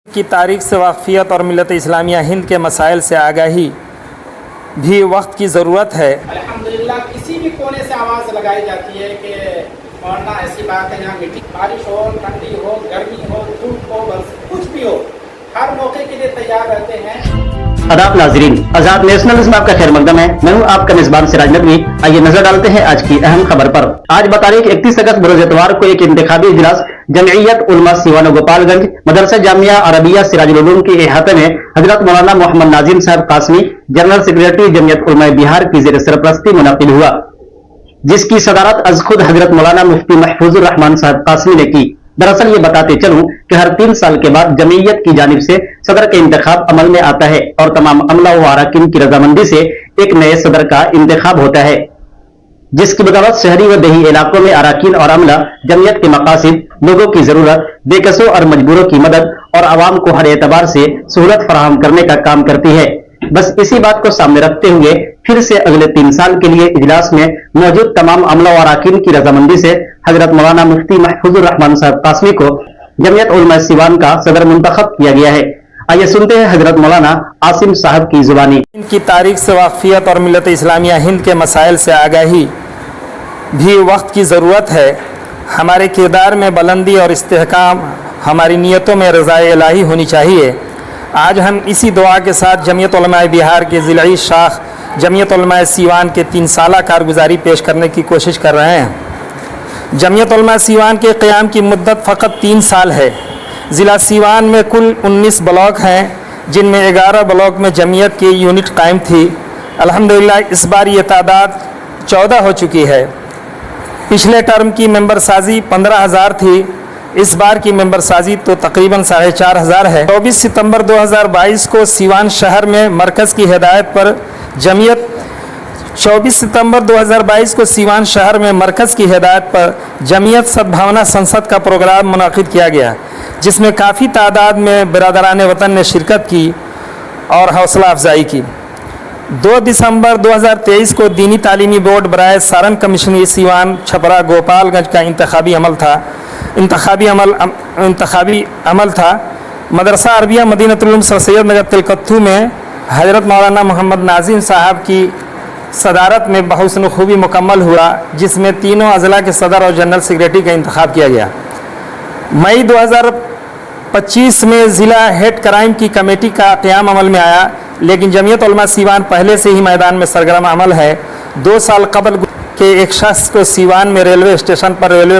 की तारीख से वाक़फ़ियत और मिलत इस्लामिया हिंद के मसाइल से आगाही भी वक्त की ज़रूरत है। अल्हम्दुलिल्लाह किसी भी कोने से आवाज़ लगाई जाती है कि मौलाना ऐसी बात है, यहाँ मीठी बारिश हो, ठंडी हो, गर्मी हो, धूप हो, बस कुछ भी हो, हर मौके के लिए तैयार रहते हैं। आदाब नाज़रीन, आज़ाद नेशनल में आपका खैर मकदम है। मैं हूँ आपका मेज़बान सिराज नदवी। आइए नजर डालते हैं आज की अहम खबर पर। आज बता रहे 31 अगस्त बरोज़ इतवार को एक इंतखाबी इजलास जमइयत उलमा सिवान गोपालगंज मदरसा जामिया अरबिया सिराजुल उलूम के अहाते में हजरत मौलाना मोहम्मद नाजिम साहब कासमी जनरल सेक्रेटरी जमइयत उलमा बिहार की ज़ेर सरपरस्ती मुनक़िद हुआ, जिसकी सदारत अज खुद हजरत मौलाना मुफ्ती महफूजुर रहमान साहब कासमी ने की। दरअसल ये बताते चलूं कि हर 3 साल के बाद जमइयत की जानिब से सदर का इंतखाब अमल में आता है और तमाम अमला व अराकीन की रजामंदी से एक नए सदर का इंतखाब होता है, जिसकी बदौलत शहरी व देही इलाकों में अराकीन और अमला जमइयत के मकासिद, लोगों की जरूरत, बेकसों और मजबूरों की मदद और आवाम को हर एतबार से सहूलत फराहम करने का काम करती है। बस इसी बात को सामने रखते हुए फिर से अगले 3 साल के लिए इजलास में मौजूद तमाम अमला और अराकीन की रजामंदी से हजरत मौलाना मुफ्ती महफूजुर रहमान साहब कासमी को जमइयत उलमा सिवान का सदर मुंतखब किया गया है। आइए सुनते हैं हजरत मौलाना आसिम साहब की जुबानी। इनकी तारीख से वाक़फ़ियत और मिलत इस्लामिया हिंद के मसाइल से आगाही भी वक्त की ज़रूरत है। हमारे किरदार में बुलंदी और इस्तेहकाम, हमारी नीयतों में रज़ाए इलाही होनी चाहिए। आज हम इसी दुआ के साथ जमइयत उलमा बिहार के ज़िलई शाख जमइयत उलमा सिवान के 3 साला कारगुजारी पेश करने की कोशिश कर रहे हैं। जमइयत उलमा सिवान के क़याम की मुद्दत फ़कत 3 साल है। ज़िला सिवान में कुल 19 ब्लॉक हैं, जिनमें 11 ब्लॉक में जमइयत की यूनिट कायम थी। अल्हम्दुलिल्लाह इस बार ये तादाद 14 हो चुकी है। पिछले टर्म की मेंबर साजी 15,000 थी, इस बार की मेंबर साजी तो तकरीबन 4,500 है। 24 सितंबर 2022 को सिवान शहर में मरकज़ की हिदायत पर जमइयत 24 सितंबर 2022 को सिवान शहर में मरकज़ की हिदायत पर जमइयत सद्भावना संसद का प्रोग्राम मुनाकिद किया गया, जिसमें काफ़ी तादाद में बिरादरान वतन ने शिरकत की और हौसला अफजाई की। 2 दिसंबर 2023 को दीनी तालीमी बोर्ड बराए सारन कमिश्नरी सिवान छपरा गोपालगंज का इंतखाबी अमल था। मदरसा अरबिया मदीनतुल उलूम सर सैयद नगर तिलकत्थू में हजरत मौलाना मोहम्मद नाजिम साहब की सदारत में बहुसन खूबी मुकम्मल हुआ, जिसमें तीनों अज़ला के सदर और जनरल सेक्रेटरी का इंतखाब किया गया। मई 2025 में ज़िला हेड क्राइम की कमेटी का क़याम अमल में आया, लेकिन जमइयत उलमा सिवान पहले से ही मैदान में सरगर्म अमल है। 2 साल कबल के एक शख्स को सिवान में रेलवे स्टेशन पर रेलवे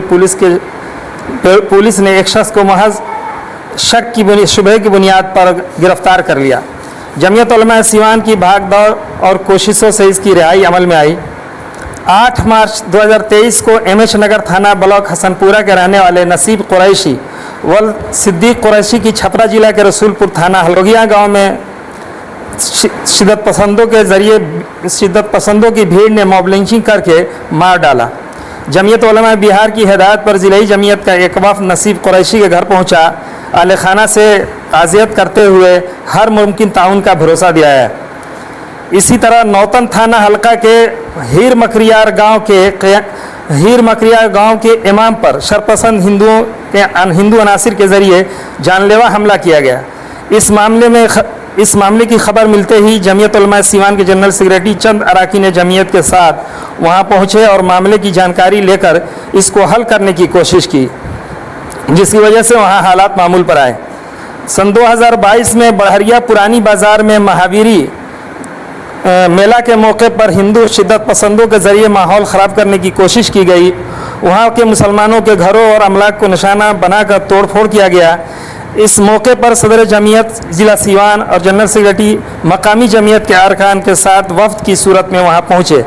पुलिस ने एक शख्स को महज शक की शुबह की बुनियाद पर गिरफ्तार कर लिया। जमइयत उलमा सिवान की भागदौड़ और कोशिशों से इसकी रिहाई अमल में आई। 8 मार्च 2023 को एमएच नगर थाना ब्लॉक हसनपुरा के रहने वाले नसीब कुरैशी वल सिद्दीक कुरैशी की छपरा जिला के रसूलपुर थाना हलोगिया गांव में शिद्दत पसंदों की भीड़ ने मॉब लिंचिंग करके मार डाला। जमइयत उलमा बिहार की हिदायत पर ज़िलाई जमइयत का एक वफ़द नसीब कुरैशी के घर पहुंचा, आले खाना से ताज़ियत करते हुए हर मुमकिन ताउन का भरोसा दिया है। इसी तरह नौतन थाना हल्का के हीर मकरियार गांव के इमाम पर शरपसंद हिंदू अनासिर के ज़रिए जानलेवा हमला किया गया। इस मामले की खबर मिलते ही जमइयत उलमा सिवान के जनरल सेक्रेटरी चंद अराकीन जमइयत के साथ वहां पहुंचे और मामले की जानकारी लेकर इसको हल करने की कोशिश की, जिसकी वजह से वहां हालात मामूल पर आए। सन 2022 में बड़हरिया पुरानी बाज़ार में महावीरी मेला के मौके पर हिंदू शिद्दत पसंदों के ज़रिए माहौल ख़राब करने की कोशिश की गई। वहाँ के मुसलमानों के घरों और अमलाक को निशाना बनाकर तोड़फोड़ किया गया। इस मौके पर सदर जमइयत ज़िला सिवान और जनरल सेक्रेटरी मकामी जमइयत के अरकान के साथ वफ़द की सूरत में वहाँ पहुँचे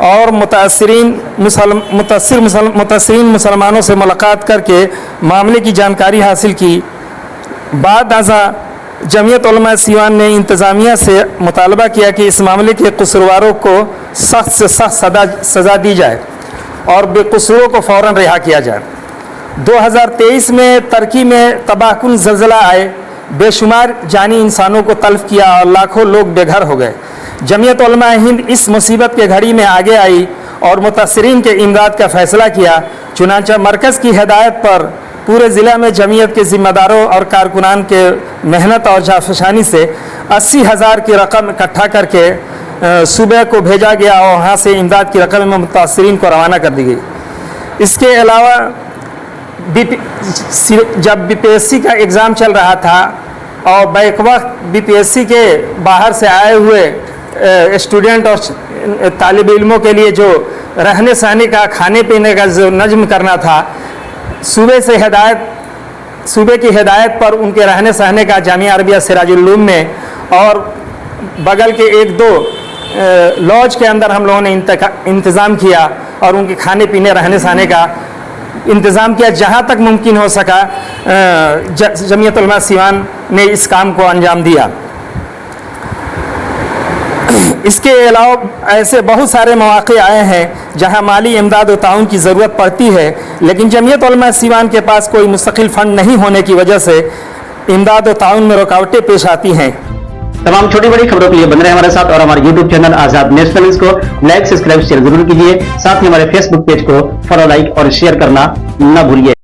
और मुतासिरीन मुसलमानों से मुलाकात करके मामले की जानकारी हासिल की। बाद अज़ा जमइयत उलमा सिवान ने इंतज़ामिया से मुतालबा किया कि इस मामले के कसूरवारों को सख्त से सख्त सज़ा दी जाए और बेकसूरों को फ़ौरन रिहा किया जाए। 2023 में तुर्की में तबाहकुन ज़लज़ला आए, बेशुमार जानी इंसानों को तल्फ किया और लाखों लोग बेघर हो गए। जमइयत उलमा हिंद इस मुसीबत के घड़ी में आगे आई और मुतासिरीन के इमदाद का फ़ैसला किया। चुनांचे मरकज़ की हिदायत पर पूरे ज़िला में जमीयत के ज़िम्मेदारों और कारकुनान के मेहनत और जाफशानी से 80,000 की रकम इकट्ठा करके सूबे को भेजा गया और वहाँ से इमदाद की रकम मुतासरीन को रवाना कर दी गई। इसके अलावा जब बीपीएससी का एग्ज़ाम चल रहा था और बैक वक्त बीपीएससी के बाहर से आए हुए स्टूडेंट और तालिब इल्मों के लिए जो रहने सहने का, खाने पीने का जो नज़्म करना था, सूबे की हिदायत पर उनके रहने सहने का जामिया अरबिया सिराजुल उलूम में और बगल के 1-2 लॉज के अंदर हम लोगों ने इंतज़ाम किया और उनके खाने पीने रहने सहने का इंतज़ाम किया। जहाँ तक मुमकिन हो सका जमीयत उलमा सीवान ने इस काम को अंजाम दिया। इसके अलावा ऐसे बहुत सारे मौक़े आए हैं जहां माली इमदाद और ताउन की ज़रूरत पड़ती है, लेकिन जमीयत उलमा सीवान के पास कोई मुस्तकिल फ़ंड नहीं होने की वजह से इमदाद और ताउन में रुकावटें पेश आती हैं। तमाम छोटी बड़ी खबरों के लिए बन रहे हमारे साथ और हमारे YouTube चैनल आजाद नेशनल न्यूज़ को लाइक, सब्सक्राइब, शेयर जरूर कीजिए। साथ ही हमारे Facebook पेज को फॉलो, लाइक और शेयर करना न भूलिए।